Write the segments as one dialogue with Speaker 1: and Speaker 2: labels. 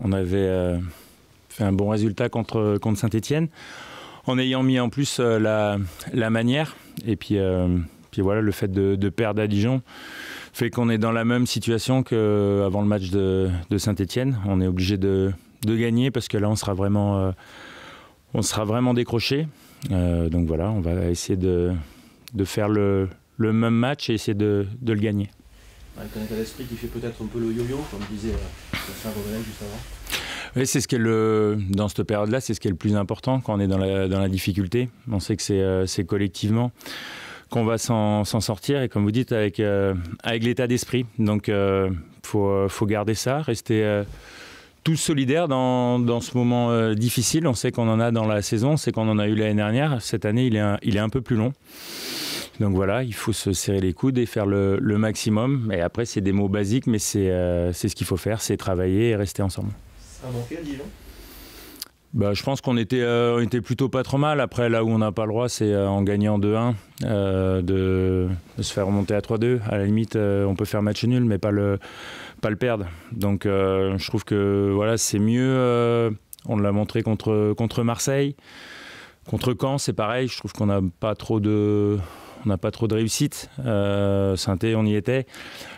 Speaker 1: on avait fait un bon résultat contre Saint-Étienne, en ayant mis en plus la manière. Et puis voilà, le fait de perdre à Dijon fait qu'on est dans la même situation qu'avant le match de Saint-Étienne. On est obligé de gagner parce que là, on sera vraiment décroché. Donc voilà, on va essayer de faire le même match et essayer de le gagner.
Speaker 2: Avec un état d'esprit qui fait peut-être un peu le yo-yo, comme disait Saint-Gobain juste avant.
Speaker 1: Oui, c'est ce qui est dans cette période-là, c'est ce qui est le plus important quand on est dans la difficulté. On sait que c'est collectivement qu'on va s'en sortir, et comme vous dites, avec l'état d'esprit. Donc faut garder ça, rester tous solidaires dans ce moment difficile. On sait qu'on en a dans la saison, c'est qu'on en a eu l'année dernière. Cette année, il est un peu plus long. Donc voilà, il faut se serrer les coudes et faire le maximum. Et après, c'est des mots basiques, mais c'est ce qu'il faut faire, c'est travailler et rester ensemble.
Speaker 2: Ça a manqué à Dijon ?
Speaker 1: Je pense qu'on était plutôt pas trop mal. Après, là où on n'a pas le droit, c'est en gagnant 2-1, de se faire remonter à 3-2. À la limite, on peut faire match nul, mais pas le perdre. Donc je trouve que voilà, c'est mieux. On l'a montré contre Marseille. Contre Caen, c'est pareil. Je trouve qu'on n'a pas trop de réussite. Saint-Étienne, on y était.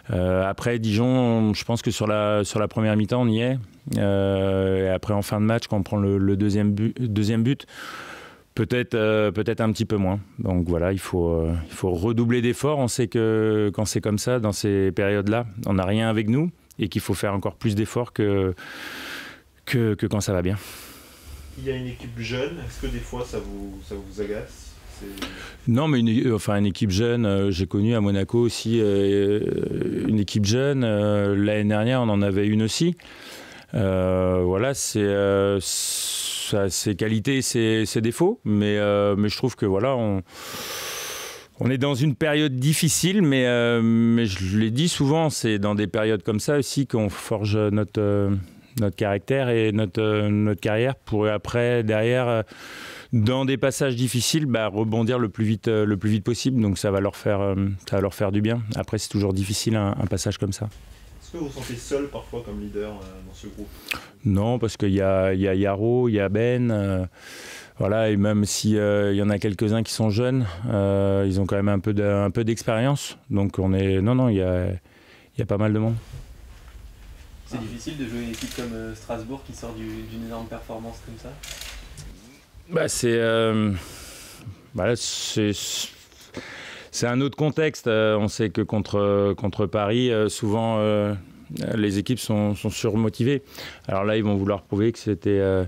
Speaker 1: Après, Dijon, je pense que sur la première mi-temps, on y est. Et après, en fin de match, quand on prend le deuxième but, peut-être un petit peu moins. Donc voilà, il faut redoubler d'efforts. On sait que quand c'est comme ça, dans ces périodes-là, on n'a rien avec nous et qu'il faut faire encore plus d'efforts que quand ça va bien.
Speaker 2: Il y a une équipe jeune. Est-ce que des fois, ça vous agace ?
Speaker 1: Non, mais une équipe jeune, j'ai connu à Monaco aussi une équipe jeune. L'année dernière, on en avait une aussi. Voilà, c'est ses qualités, ses défauts, mais je trouve que voilà, on est dans une période difficile, mais je l'ai dit souvent, c'est dans des périodes comme ça aussi qu'on forge notre caractère et notre carrière pour après, derrière, dans des passages difficiles, rebondir le plus vite possible. Donc ça va leur faire du bien. Après, c'est toujours difficile un passage comme ça.
Speaker 2: Est-ce que vous vous sentez seul parfois comme leader dans ce groupe ?
Speaker 1: Non, parce qu'il y a Yaro, il y a Ben. Voilà, et même s'il y en a quelques-uns qui sont jeunes, ils ont quand même un peu d'expérience. Donc il y a pas mal de monde.
Speaker 3: C'est difficile de jouer une équipe comme Strasbourg qui sort d'une énorme performance comme ça ?
Speaker 1: C'est un autre contexte. On sait que contre Paris, souvent les équipes sont surmotivées. Alors là, ils vont vouloir prouver que c'était...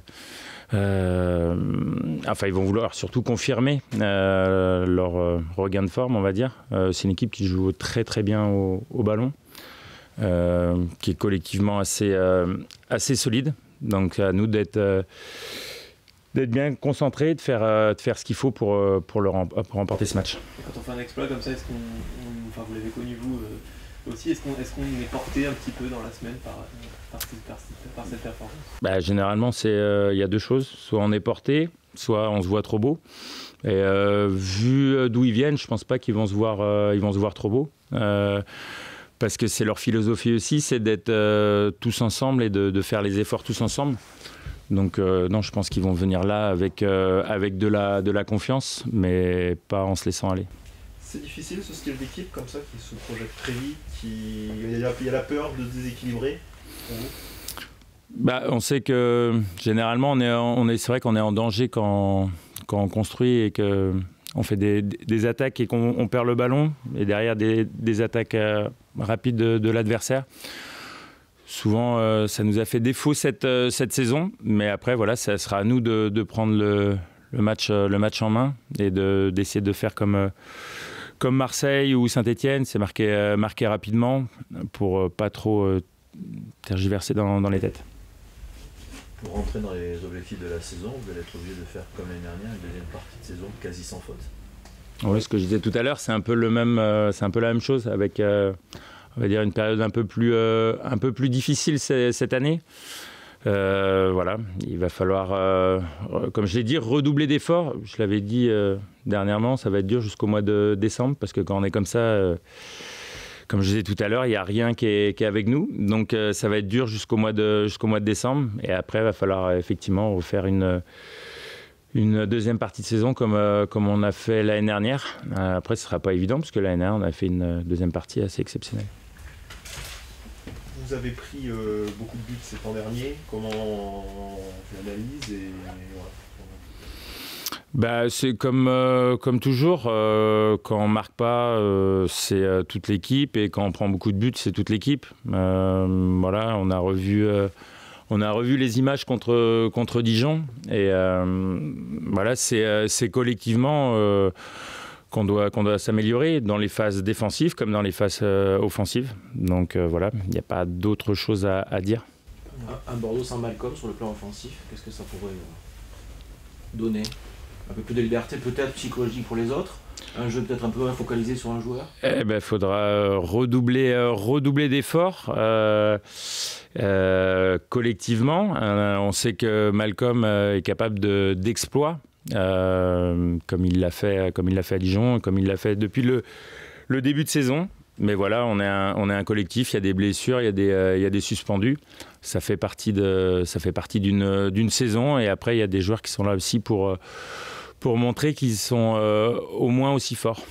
Speaker 1: ils vont vouloir surtout confirmer leur regain de forme, on va dire. C'est une équipe qui joue très très bien au ballon, qui est collectivement assez solide. Donc à nous d'être bien concentrés, de faire ce qu'il faut pour remporter ce match.
Speaker 3: Et quand on fait un exploit comme ça, est-ce vous l'avez connu vous aussi, est-ce qu'on est porté un petit peu dans la semaine par cette performance ?
Speaker 1: Généralement, il y a deux choses. Soit on est porté, soit on se voit trop beau. Et vu d'où ils viennent, je pense pas qu'ils vont se voir trop beau. Parce que c'est leur philosophie aussi, c'est d'être tous ensemble et de faire les efforts tous ensemble. Donc non, je pense qu'ils vont venir là avec de la confiance, mais pas en se laissant aller.
Speaker 2: C'est difficile ce style d'équipe comme ça qui se projette très vite, il y a la peur de se déséquilibrer pour vous ?
Speaker 1: On sait que généralement c'est vrai qu'on est en danger quand on construit et qu'on fait des attaques et qu'on perd le ballon, et derrière des attaques rapides de l'adversaire. Souvent, ça nous a fait défaut cette saison, mais après, voilà, ça sera à nous de prendre le match en main et d'essayer de faire comme Marseille ou Saint-Étienne, c'est marquer rapidement pour pas trop tergiverser dans les têtes.
Speaker 2: Pour rentrer dans les objectifs de la saison, vous allez être obligé de faire comme l'année dernière, une deuxième partie de saison quasi sans faute.
Speaker 1: Oui, ce que je disais tout à l'heure, c'est un peu la même chose avec... on va dire une période un peu plus difficile cette année. Voilà, il va falloir, comme je l'ai dit, redoubler d'efforts. Je l'avais dit dernièrement, ça va être dur jusqu'au mois de décembre, parce que quand on est comme ça, comme je disais tout à l'heure, il n'y a rien qui est avec nous. Donc ça va être dur jusqu'au mois de décembre. Et après, il va falloir effectivement refaire une deuxième partie de saison comme on a fait l'année dernière. Après, ce ne sera pas évident parce que l'année dernière, on a fait une deuxième partie assez exceptionnelle.
Speaker 2: Vous avez pris beaucoup de buts ces temps derniers. Comment tu analyses et voilà.
Speaker 1: C'est comme toujours, quand on marque pas, c'est toute l'équipe, et quand on prend beaucoup de buts, c'est toute l'équipe. Voilà, on a revu les images contre Dijon, et voilà, c'est collectivement qu'on doit s'améliorer dans les phases défensives comme dans les phases offensives. Donc voilà, il n'y a pas d'autre chose à dire.
Speaker 4: Un Bordeaux sans Malcolm sur le plan offensif, qu'est-ce que ça pourrait donner? Un peu plus de liberté peut-être psychologique pour les autres, un jeu peut-être un peu focalisé sur un joueur.
Speaker 1: Il faudra redoubler d'efforts collectivement. On sait que Malcolm est capable d'exploits, comme il l'a fait à Dijon, comme il l'a fait depuis le début de saison. Mais voilà, on est un collectif, il y a des blessures, il y a des suspendus. Ça fait partie d'une saison, et après il y a des joueurs qui sont là aussi pour montrer qu'ils sont au moins aussi forts.